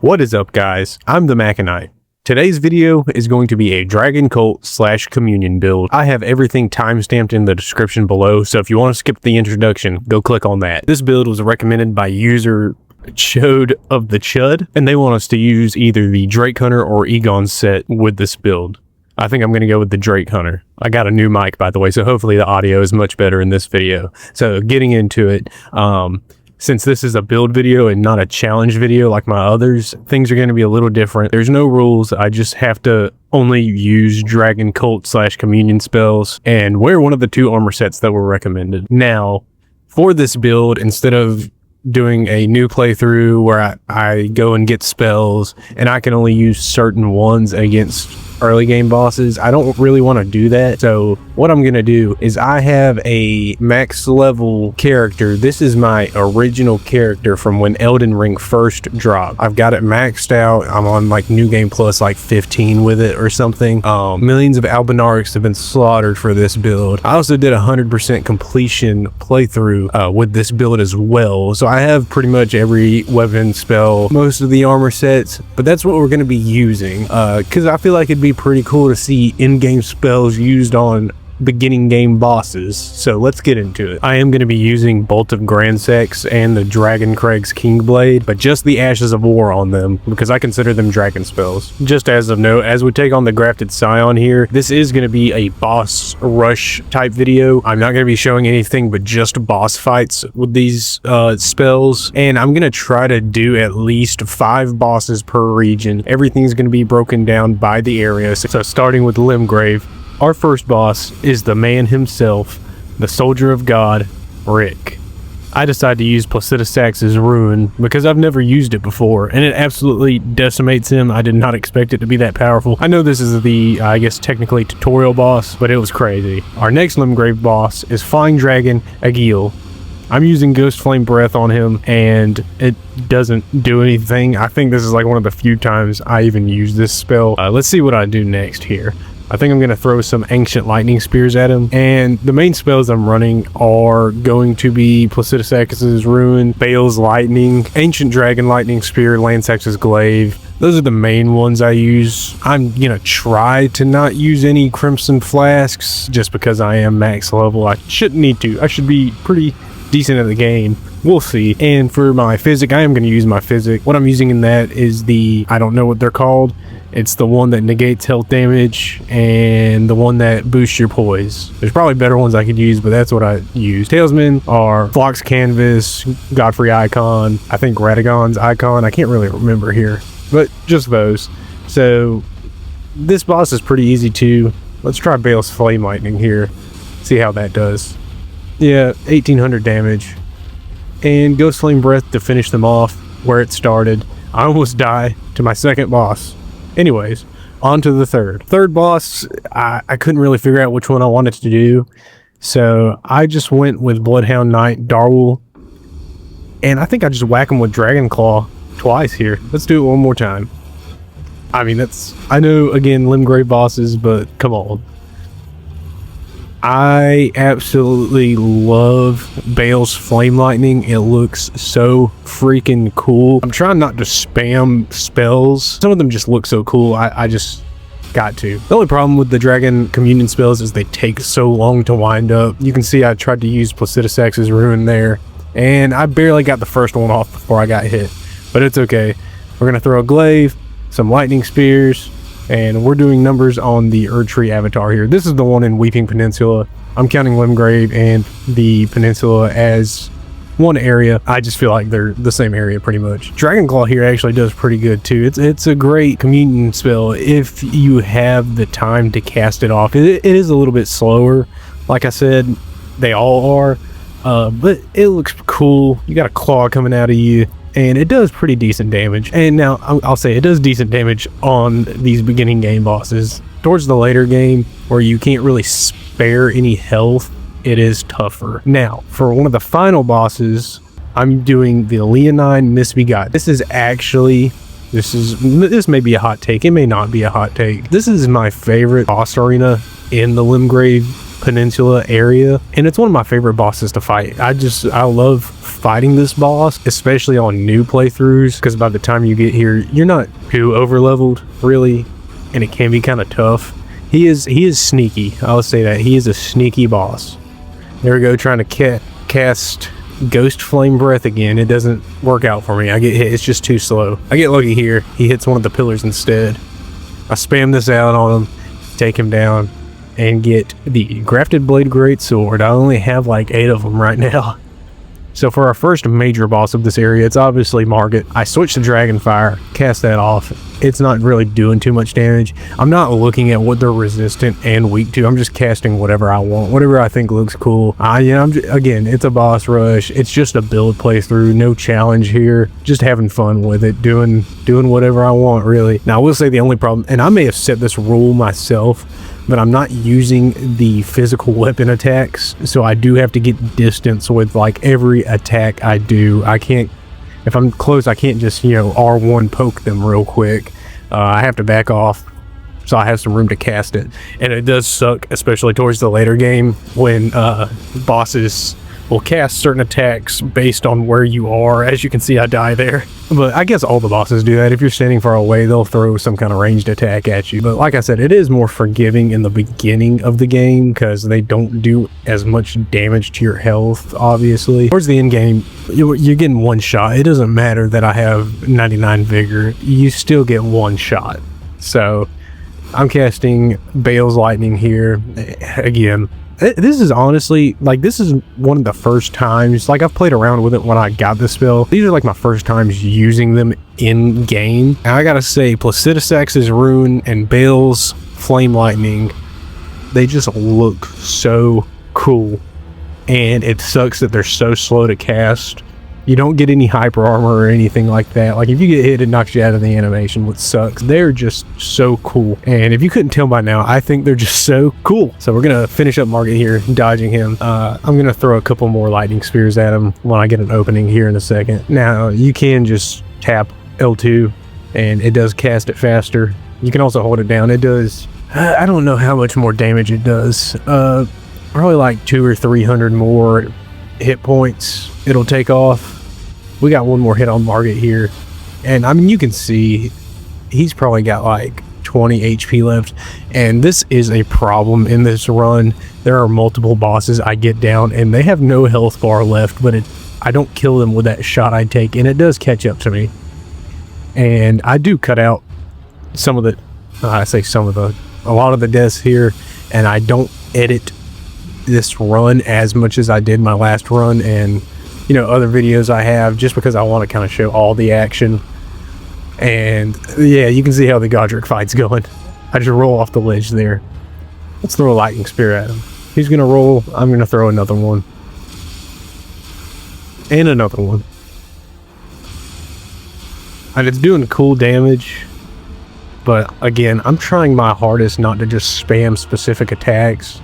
What is up, guys? I'm the Machinite. Today's video is going to be a Dragon Cult / Communion build. I have everything timestamped in the description below, so if you want to skip the introduction, go click on that. This build was recommended by user Chode of the Chud, and they want us to use either the Drake Hunter or Egon set with this build. I think I'm going to go with the Drake Hunter. I got a new mic, by the way, so hopefully the audio is much better in this video. So getting into it, since this is a build video and not a challenge video like my others, things are going to be a little different. There's no rules. I just have to only use Dragon Cult / Communion spells and wear one of the 2 armor sets that were recommended. Now, for this build, instead of doing a new playthrough where I go and get spells and I can only use certain ones against early game bosses, I don't really want to do that. So what I'm gonna do is I have a max level character. This is my original character from when Elden Ring first dropped. I've got it maxed out. I'm on like New Game Plus like 15 with it or something. Millions of Albinarics have been slaughtered for this build. I also did 100% completion playthrough with this build as well. So I have pretty much every weapon, spell, most of the armor sets, but that's what we're gonna be using because I feel like it'd be pretty cool to see in-game spells used on beginning game bosses. So let's get into it. I am going to be using Bolt of Grandsex and the Dragon Craig's Kingblade, but just the Ashes of War on them because I consider them dragon spells. Just as of note, as we take on the Grafted Scion here, this is going to be a boss rush type video. I'm not going to be showing anything but just boss fights with these spells, and I'm going to try to do at least 5 bosses per region. Everything's going to be broken down by the area. So starting with Limgrave, our first boss is the man himself, the soldier of God, Rick. I decided to use Placidusax's Ruin because I've never used it before, and it absolutely decimates him. I did not expect it to be that powerful. I know this is the, I guess technically tutorial boss, but it was crazy. Our next Limgrave boss is Flying Dragon Agil. I'm using Ghost Flame Breath on him, and it doesn't do anything. I think this is like one of the few times I even use this spell. Let's see what I do next here. I think I'm going to throw some Ancient Lightning Spears at him, and the main spells I'm running are going to be Placidusax's Ruin, Bale's Lightning, Ancient Dragon Lightning Spear, Lansax's Glaive. Those are the main ones I use. I'm going to try to not use any Crimson Flasks just because I am max level. I shouldn't need to. I should be pretty decent at the game. We'll see. And for my Physic, I am going to use my Physic. What I'm using in that is the, I don't know what they're called. It's the one that negates health damage and the one that boosts your poise. There's probably better ones I could use, but that's what I use. Tailsmen are Flox Canvas, Godfrey Icon, I think Radagon's Icon. I can't really remember here, but just those. So this boss is pretty easy too. Let's try Bale's Flame Lightning here. See how that does. Yeah, 1800 damage. And Ghost Flame Breath to finish them off where it started. I almost die to my second boss. Anyways, on to the third. Third boss, I couldn't really figure out which one I wanted to do. So I just went with Bloodhound Knight Darwul. And I think I just whack him with Dragon Claw twice here. Let's do it one more time. I mean, I know, again, Limgrave bosses, but come on. I absolutely love Bale's Flame Lightning. It looks so freaking cool. I'm trying not to spam spells. Some of them just look so cool. I just got to. The only problem with the Dragon Communion spells is they take so long to wind up. You can see I tried to use Placidusax's Ruin there, and I barely got the first one off before I got hit. But it's okay. We're going to throw a Glaive, some Lightning Spears, and we're doing numbers on the Erdtree avatar here. This is the one in Weeping Peninsula. I'm counting Limgrave and the Peninsula as one area. I just feel like they're the same area pretty much. Dragon Claw here actually does pretty good too. It's a great communion spell if you have the time to cast it off. It is a little bit slower. Like I said, they all are. But it looks cool. You got a claw coming out of you, and it does pretty decent damage. And now I'll say it does decent damage on these beginning game bosses. Towards the later game, where you can't really spare any health, it is tougher. Now, for one of the final bosses, I'm doing the Leonine Misbegot. This may be a hot take. It may not be a hot take. This is my favorite boss arena in the Limgrave peninsula area, and it's one of my favorite bosses to fight. I love fighting this boss, especially on new playthroughs, because by the time you get here, you're not too over leveled really, and it can be kind of tough. He is sneaky. I'll say that he is a sneaky boss. There we go, trying to cast Ghost Flame Breath again. It doesn't work out for me. I get hit. It's just too slow. I get lucky here. He hits one of the pillars instead. I spam this out on him, take him down, and get the Grafted Blade Greatsword. I only have like 8 of them right now. So for our first major boss of this area, it's obviously Margit. I switch to Dragonfire, cast that off. It's not really doing too much damage. I'm not looking at what they're resistant and weak to. I'm just casting whatever I want, whatever I think looks cool. Again, it's a boss rush. It's just a build playthrough, no challenge here. Just having fun with it, doing whatever I want, really. Now, I will say the only problem, and I may have set this rule myself, but I'm not using the physical weapon attacks, so I do have to get distance with like every attack I do. I can't, if I'm close, I can't just, R1 poke them real quick. I have to back off so I have some room to cast it. And it does suck, especially towards the later game, when bosses will cast certain attacks based on where you are. As you can see, I die there. But I guess all the bosses do that. If you're standing far away, they'll throw some kind of ranged attack at you. But like I said, it is more forgiving in the beginning of the game because they don't do as much damage to your health, obviously. Towards the end game, you're getting one shot. It doesn't matter that I have 99 vigor. You still get one shot. So I'm casting Bale's Lightning here again. This is honestly, this is one of the first times, I've played around with it when I got the spell. These are my first times using them in game. And I gotta say, Placidusax's Rune and Bale's Flame Lightning, they just look so cool. And it sucks that they're so slow to cast. You don't get any hyper armor or anything like that. If you get hit, it knocks you out of the animation, which sucks. They're just so cool. And if you couldn't tell by now, I think they're just so cool. So we're going to finish up Margit here, dodging him. I'm going to throw a couple more lightning spears at him when I get an opening here in a second. Now, you can just tap L2, and it does cast it faster. You can also hold it down. It does, I don't know how much more damage it does. Probably 200 or 300 more hit points it'll take off. We got one more hit on Margit here, and you can see he's probably got 20 HP left, and this is a problem in this run. There are multiple bosses I get down and they have no health bar left, but I don't kill them with that shot I take, and it does catch up to me. And I do cut out some of the a lot of the deaths here, and I don't edit this run as much as I did my last run and other videos I have, just because I want to kind of show all the action. And yeah, you can see how the Godric fight's going. I just roll off the ledge there. Let's throw a lightning spear at him. He's gonna roll. I'm gonna throw another one and another one, and it's doing cool damage. But again, I'm trying my hardest not to just spam specific attacks.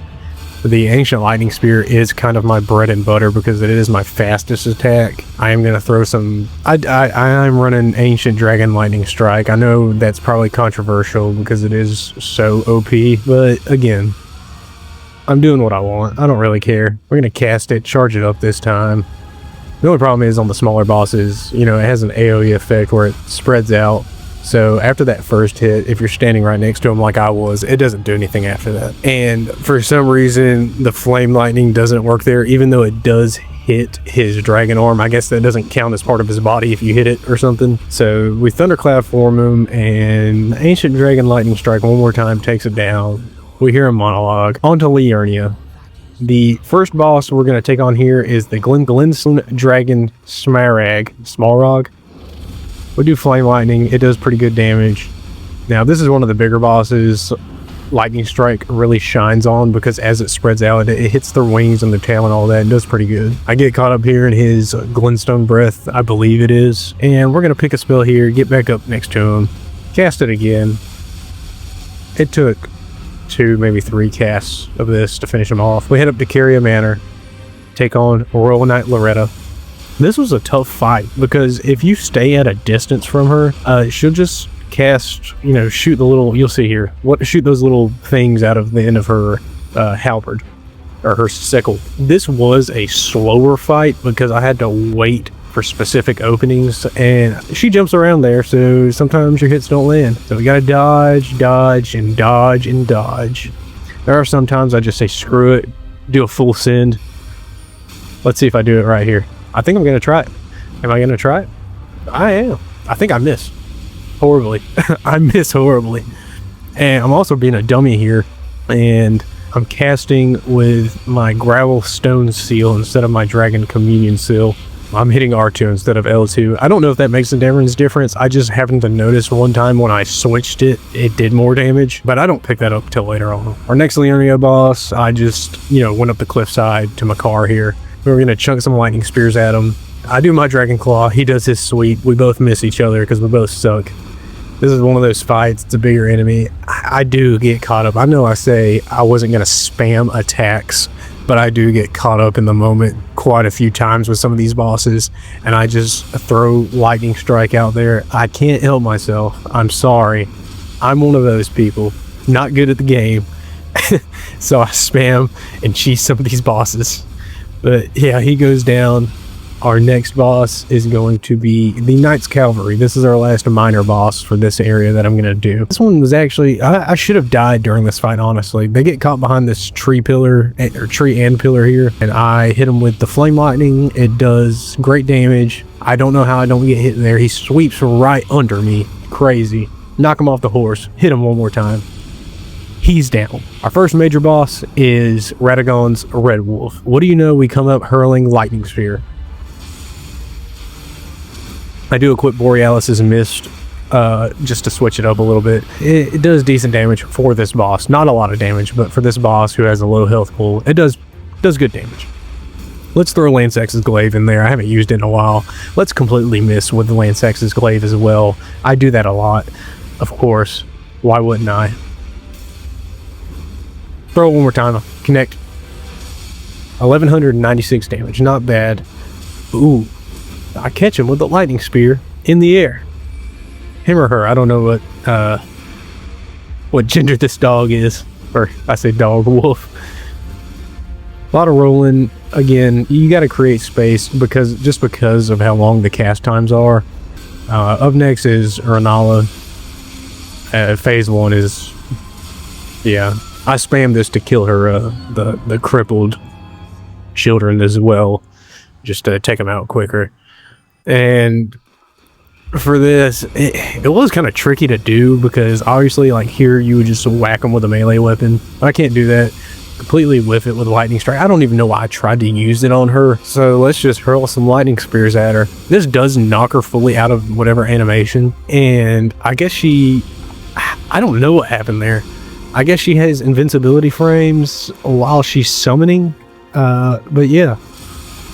The Ancient Lightning Spear is kind of my bread and butter because it is my fastest attack. I am going to throw some... I'm running Ancient Dragon Lightning Strike. I know that's probably controversial because it is so OP, but again, I'm doing what I want. I don't really care. We're going to cast it, charge it up this time. The only problem is on the smaller bosses, it has an AoE effect where it spreads out. So after that first hit, if you're standing right next to him like I was, it doesn't do anything after that. And for some reason, the Flame Lightning doesn't work there, even though it does hit his dragon arm. I guess that doesn't count as part of his body if you hit it or something. So we Thundercloud form him, and Ancient Dragon Lightning Strike one more time takes it down. We hear a monologue. On to Liurnia. The first boss we're going to take on here is the Glintstone Dragon Smarag. We do Flame Lightning. It does pretty good damage. Now, this is one of the bigger bosses Lightning Strike really shines on, because as it spreads out, it hits their wings and their tail and all that, and does pretty good. I get caught up here in his Glintstone Breath, I believe it is. And we're going to pick a spell here, get back up next to him, cast it again. It took 2, maybe 3 casts of this to finish him off. We head up to Caria Manor, take on Royal Knight Loretta. This was a tough fight, because if you stay at a distance from her, she'll just cast, shoot the little, you'll see here, shoot those little things out of the end of her halberd. or her sickle. This was a slower fight because I had to wait for specific openings, and she jumps around there, so sometimes your hits don't land. So we gotta dodge, dodge, and dodge, and dodge. There are some times I just say screw it, do a full send. Let's see if I do it right here. I think I'm gonna try it. Am I gonna try it? I am. I think I miss horribly. I miss horribly. And I'm also being a dummy here, and I'm casting with my gravel stone seal instead of my dragon communion seal. I'm hitting R2 instead of L2. I don't know if that makes a difference. I just happened to notice one time when I switched it, it did more damage, but I don't pick that up till later on. Our next Liurnia boss, I just, went up the cliffside to my car here. We're gonna chunk some lightning spears at him. I do my dragon claw, he does his sweep. We both miss each other because we both suck. This is one of those fights, it's a bigger enemy. I do get caught up. I know I say I wasn't gonna spam attacks, but I do get caught up in the moment quite a few times with some of these bosses, and I just throw lightning strike out there. I can't help myself. I'm sorry. I'm one of those people, not good at the game. So I spam and cheese some of these bosses. But yeah, he goes down. Our next boss is going to be the Knight's Cavalry. This is our last minor boss for this area that I'm going to do. This one was actually, I should have died during this fight, honestly. They get caught behind this tree pillar, or tree and pillar here, and I hit him with the flame lightning. It does great damage. I don't know how I don't get hit there. He sweeps right under me. Crazy. Knock him off the horse. Hit him one more time. He's down. Our first major boss is Radagon's Red Wolf. What do you know? We come up hurling lightning spear. I do equip Borealis's Mist just to switch it up a little bit. It does decent damage for this boss. Not a lot of damage, but for this boss who has a low health pool, it does good damage. Let's throw Lansex's Glaive in there. I haven't used it in a while. Let's completely miss with the Lansex's Glaive as well. I do that a lot, of course. Why wouldn't I? Throw it one more time. Connect. 1196 damage. Not bad. Ooh. I catch him with the lightning spear in the air. Him or her, I don't know what gender this dog is. Or I say dog, wolf. A lot of rolling. Again, you got to create space because of how long the cast times are. Up next is Renala. Phase 1 is, yeah. I spam this to kill her, the crippled children as well, just to take them out quicker. And for this, it was kind of tricky to do because obviously, like here, you would just whack them with a melee weapon. But I can't do that. Completely whiff it with lightning strike. I don't even know why I tried to use it on her. So let's just hurl some lightning spears at her. This does knock her fully out of whatever animation. And I guess I don't know what happened there. I guess she has invincibility frames while she's summoning. But yeah.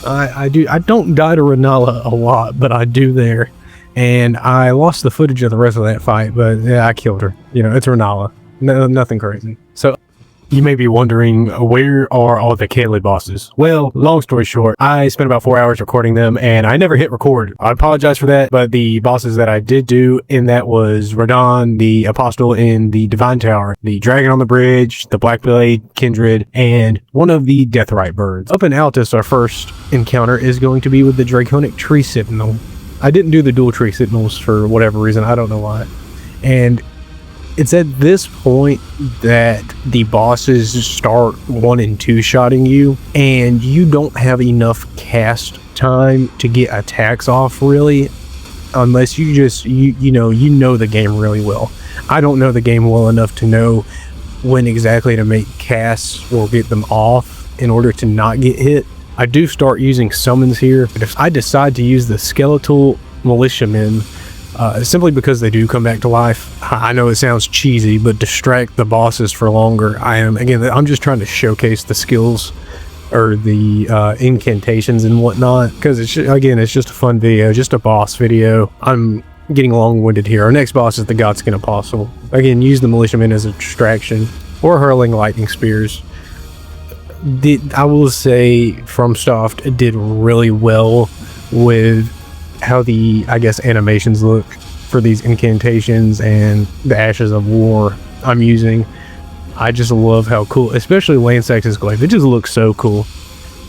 I don't die to Renala a lot, but I do there. And I lost the footage of the rest of that fight, but yeah, I killed her. It's Renala. No, nothing crazy. So you may be wondering, where are all the Kaylee bosses? Well, long story short, I spent about 4 hours recording them and I never hit record. I apologize for that, but the bosses that I did do in that was Radon, the Apostle in the Divine Tower, the Dragon on the Bridge, the Blackblade Kindred, and one of the Deathrite birds. Up in Altus, our first encounter is going to be with the Draconic Tree Sentinel. I didn't do the dual Tree Sentinels for whatever reason, I don't know why. And it's at this point that the bosses start 1 and 2 shotting you, and you don't have enough cast time to get attacks off really, unless you just you know the game really well. I don't know the game well enough to know when exactly to make casts or get them off in order to not get hit. I do start using summons here, but if I decide to use the skeletal militiamen, simply because they do come back to life. I know it sounds cheesy, but distract the bosses for longer. I'm just trying to showcase the skills or the incantations and whatnot, because it's just a fun video, just a boss video. I'm getting long-winded here. Our next boss is the Godskin Apostle. Again, use the militiamen as a distraction or hurling lightning spears. I will say FromSoft did really well with how the animations look for these incantations and the Ashes of War I'm using. I just love how cool, especially Lansax's Glaive. It just looks so cool.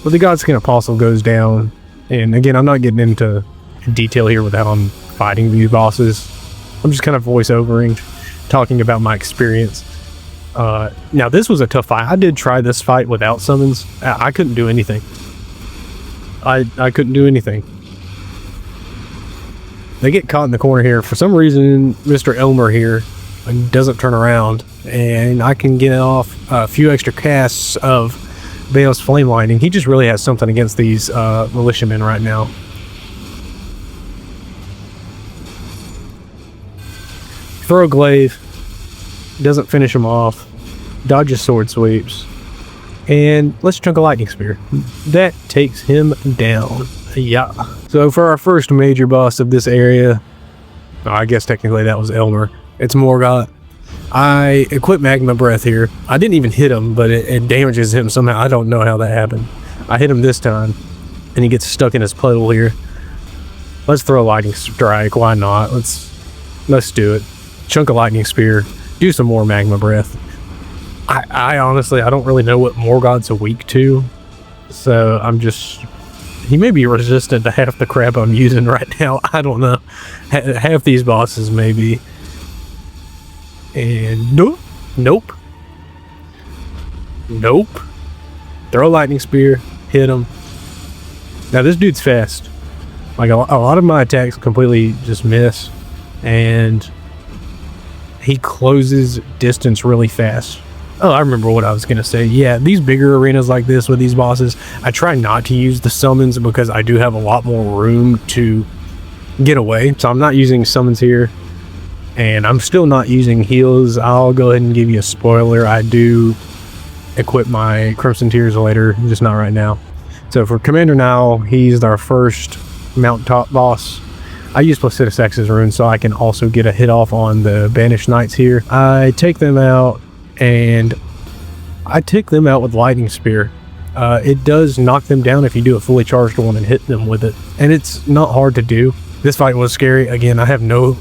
But the Godskin Apostle goes down, and again, I'm not getting into detail here with how I'm fighting these bosses. I'm just kind of voice-overing, talking about my experience. Now, this was a tough fight. I did try this fight without summons. I couldn't do anything. I couldn't do anything. They get caught in the corner here. For some reason, Mr. Elmer here doesn't turn around, and I can get off a few extra casts of Bael's Flame Lightning. He just really has something against these militiamen right now. Throw a Glaive. Doesn't finish him off. Dodges Sword Sweeps. And let's chunk a Lightning Spear. That takes him down. Yeah. So for our first major boss of this area, I guess technically that was Elmer. It's Morgott. I equip Magma Breath here. I didn't even hit him, but it damages him somehow. I don't know how that happened. I hit him this time, and he gets stuck in his puddle here. Let's throw a Lightning Strike. Why not? Let's do it. Chunk a Lightning Spear. Do some more Magma Breath. I honestly, I don't really know what Morgott's weak to, so I'm just... He may be resistant to half the crap I'm using right now. I don't know. Half these bosses, maybe. And nope. Nope. Nope. Throw a Lightning Spear. Hit him. Now, this dude's fast. Like, a lot of my attacks completely just miss. And he closes distance really fast. Oh, I remember what I was going to say. Yeah, these bigger arenas like this with these bosses, I try not to use the summons because I do have a lot more room to get away. So I'm not using summons here. And I'm still not using heals. I'll go ahead and give you a spoiler. I do equip my Crimson Tears later, just not right now. So for Commander Nile, he's our first mountaintop boss. I use Placidus X's rune so I can also get a hit off on the Banished Knights here. I take them out, and I take them out with Lightning Spear. It does knock them down if you do a fully charged one and hit them with it. And it's not hard to do. This fight was scary. Again, I have no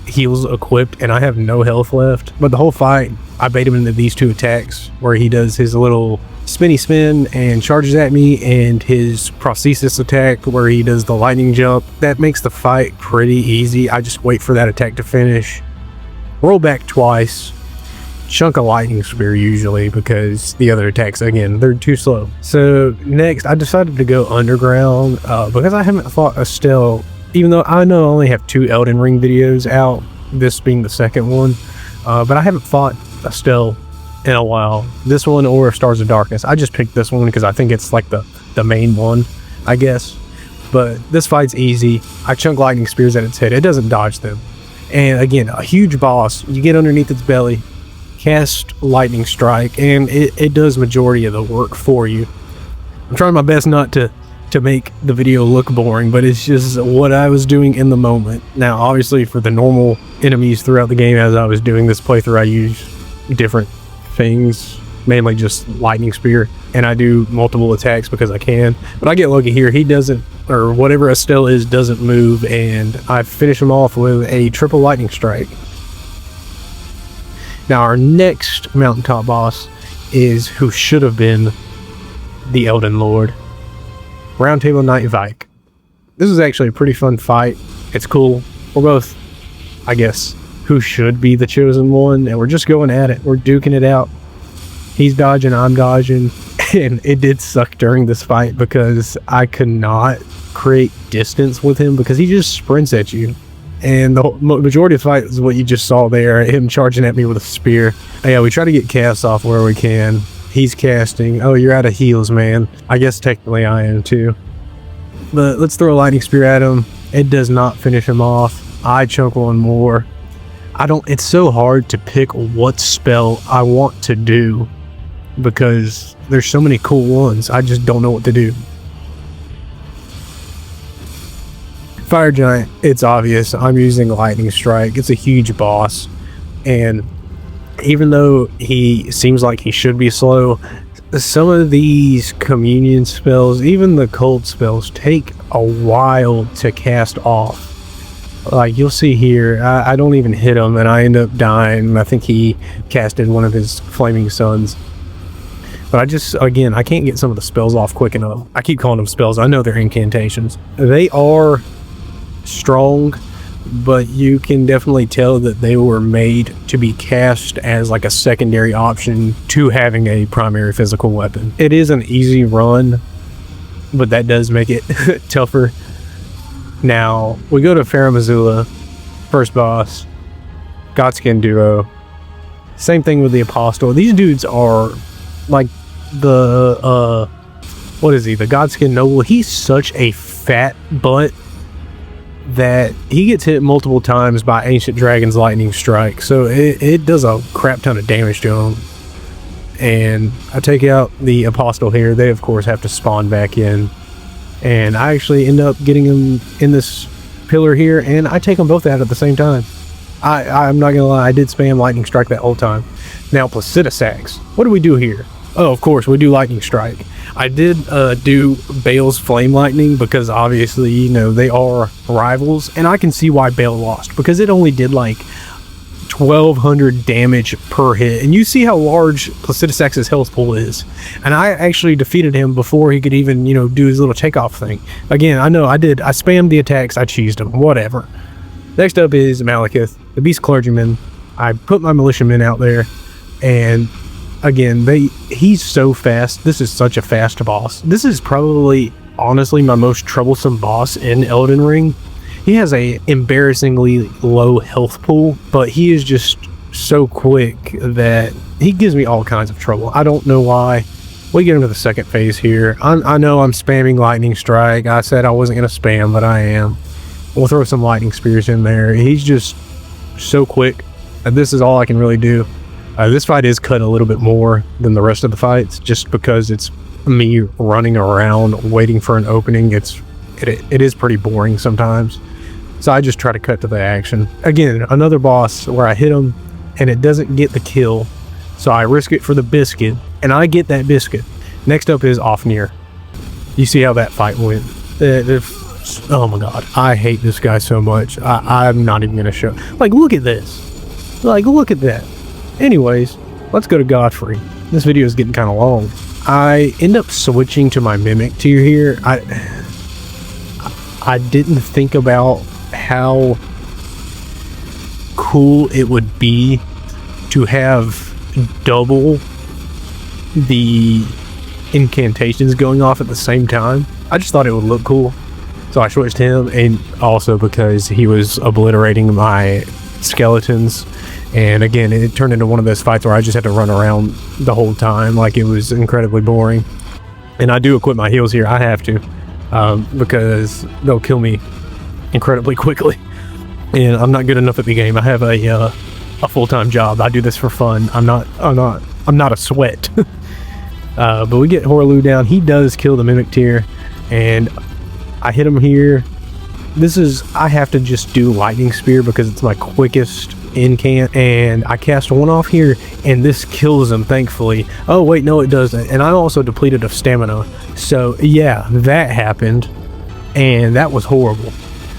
heals equipped and I have no health left. But the whole fight, I bait him into these two attacks where he does his little spinny spin and charges at me, and his prosthesis attack where he does the lightning jump. That makes the fight pretty easy. I just wait for that attack to finish, roll back twice, chunk a Lightning Spear usually, because the other attacks, again, they're too slow. So next, I decided to go underground because I haven't fought Estelle, even though I know I only have 2 Elden Ring videos out, this being the second one, but I haven't fought Estelle in a while. This one or Stars of Darkness. I just picked this one because I think it's like the main one, I guess. But this fight's easy. I chunk Lightning Spears at its head. It doesn't dodge them. And again, a huge boss. You get underneath its belly, cast Lightning Strike, and it does majority of the work for you. I'm trying my best not to make the video look boring, but it's just what I was doing in the moment. Now, obviously, for the normal enemies throughout the game as I was doing this playthrough, I use different things, mainly just Lightning Spear, and I do multiple attacks because I can. But I get lucky here. He doesn't, or whatever Estelle is, doesn't move, and I finish him off with a triple Lightning Strike. Now, our next mountaintop boss is who should have been the Elden Lord, Roundtable Knight Vike. This is actually a pretty fun fight. It's cool. We're both, I guess, who should be the chosen one, and we're just going at it. We're duking it out. He's dodging, I'm dodging, and it did suck during this fight because I could not create distance with him because he just sprints at you. And the majority of the fight is what you just saw there, him charging at me with a spear. Yeah, we try to get casts off where we can. He's casting. Oh, you're out of heals, man. I guess technically I am too. But let's throw a Lightning Spear at him. It does not finish him off. I chunk one more. It's so hard to pick what spell I want to do because there's so many cool ones. I just don't know what to do. Fire Giant, it's obvious. I'm using Lightning Strike. It's a huge boss, and even though he seems like he should be slow, some of these communion spells, even the cold spells, take a while to cast off. Like, you'll see here, I don't even hit him, and I end up dying. I think he casted one of his flaming suns. But I just, again, I can't get some of the spells off quick enough. I keep calling them spells. I know they're incantations. They are strong, but you can definitely tell that they were made to be cast as like a secondary option to having a primary physical weapon. It is an easy run, but that does make it tougher. Now, we go to Faramazula, first boss, Godskin duo. Same thing with the Apostle. These dudes are like the, what is he? The Godskin Noble. He's such a fat butt that he gets hit multiple times by Ancient Dragon's Lightning Strike. So it does a crap ton of damage to him. And I take out the Apostle here. They, of course, have to spawn back in. And I actually end up getting him in this pillar here, and I take them both out at the same time. I'm not gonna lie, I did spam Lightning Strike that whole time. Now, Placida Sax. What do we do here? Oh, of course, we do Lightning Strike. I did do Bale's Flame Lightning because obviously, you know, they are rivals, and I can see why Bale lost because it only did like 1200 damage per hit, and you see how large Placida Sax's health pool is. And I actually defeated him before he could even, you know, do his little takeoff thing. Again, I know I spammed the attacks, I cheesed him, whatever. Next up is Malekith, the Beast Clergyman. I put my militiamen out there, and again, he's so fast. This is such a fast boss. This is probably, honestly, my most troublesome boss in Elden Ring. He has a embarrassingly low health pool, but he is just so quick that he gives me all kinds of trouble. I don't know why. We get into the second phase here. I know I'm spamming Lightning Strike. I said I wasn't going to spam, but I am. We'll throw some Lightning Spears in there. He's just so quick. And this is all I can really do. This fight is cut a little bit more than the rest of the fights, just because it's me running around waiting for an opening. It is pretty boring sometimes. So I just try to cut to the action. Again, another boss where I hit him and it doesn't get the kill. So I risk it for the biscuit, and I get that biscuit. Next up is Ofnir. You see how that fight went. Oh my god, I hate this guy so much. I'm not even gonna show. Like, look at this. Like, look at that. Anyways, let's go to Godfrey. This video is getting kind of long. I end up switching to my Mimic tier here. I didn't think about how cool it would be to have double the incantations going off at the same time. I just thought it would look cool, so I switched him, and also because he was obliterating my skeletons. And again, it turned into one of those fights where I just had to run around the whole time. Like, it was incredibly boring. And I do equip my heals here. I have to, because they'll kill me incredibly quickly. And I'm not good enough at the game. I have a full-time job. I do this for fun. I'm not a sweat. But we get Horlu down. He does kill the Mimic tier, and I hit him here. I have to just do Lightning Spear because it's my quickest incant, and I cast one off here, and this kills him, thankfully. Oh wait, no, it doesn't. And I'm also depleted of stamina. So yeah, that happened, and that was horrible.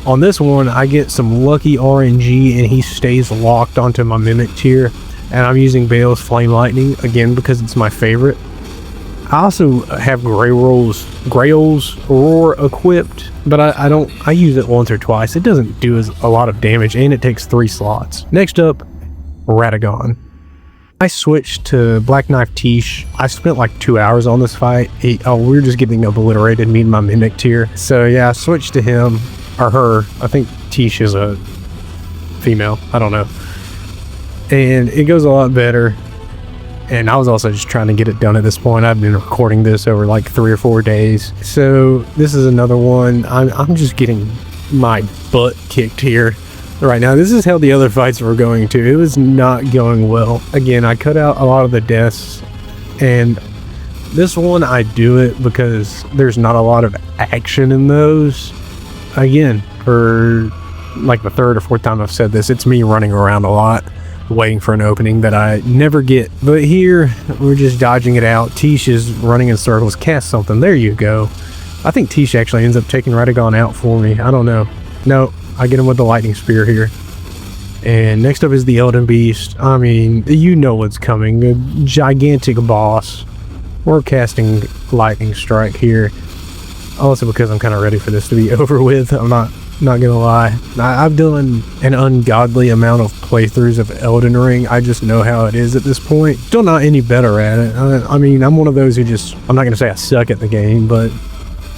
On this one, I get some lucky RNG, and he stays locked onto my Mimic tier, and I'm using Bale's Flame Lightning, again, because it's my favorite. I also have Greyl's Roar equipped, but I use it once or twice. It doesn't do a lot of damage, and it takes 3 slots. Next up, Radagon. I switched to Black Knife Tish. I spent like 2 hours on this fight. We were just getting obliterated, me and my Mimic tier. So yeah, I switched to him, or her. I think Tish is a female. I don't know. And it goes a lot better. And I was also just trying to get it done at this point. I've been recording this over like 3 or 4 days. So this is another one. I'm just getting my butt kicked here right now. This is how the other fights were going too. It was not going well. Again, I cut out a lot of the deaths. And this one, I do it because there's not a lot of action in those. Again, for like the 3rd or 4th time I've said this, it's me running around a lot, waiting for an opening that I never get. But here, we're just dodging it out. Tish is running in circles. Cast something. There you go. I think Tish actually ends up taking Radagon out for me. I don't know. No, I get him with the lightning spear here. And next up is the Elden Beast. I mean, you know what's coming. A gigantic boss. We're casting lightning strike here. Also because I'm kind of ready for this to be over with. I'm not gonna lie. I've done an ungodly amount of playthroughs of Elden Ring. I just know how it is at this point. Still not any better at it. I mean, I'm one of those who just, I'm not gonna say I suck at the game, but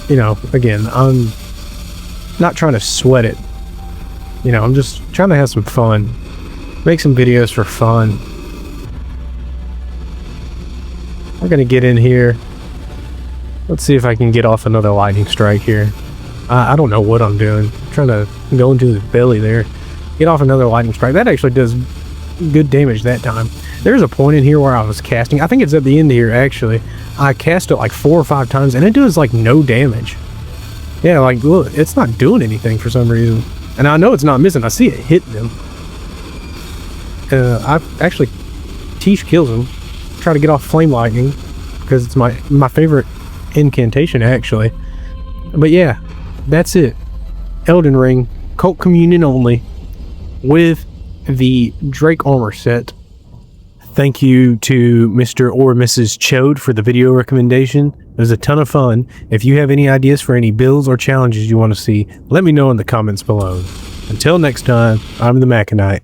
you know, again, I'm not trying to sweat it. You know, I'm just trying to have some fun. Make some videos for fun. We're gonna get in here. Let's see if I can get off another lightning strike here. I don't know what I'm doing. I'm trying to go into his belly there. Get off another lightning strike. That actually does good damage that time. There's a point in here where I was casting. I think it's at the end here, actually. I cast it like 4 or 5 times, and it does like no damage. Yeah, like, look, it's not doing anything for some reason. And I know it's not missing. I see it hitting him. I actually, Tish kills him. Try to get off flame lightning, because it's my favorite incantation, actually. But yeah, that's it. Elden Ring, Cult Communion only, with the Drake armor set. Thank you to Mr. or Mrs. Chode for the video recommendation. It was a ton of fun. If you have any ideas for any builds or challenges you want to see, let me know in the comments below. Until next time, I'm the Maconite.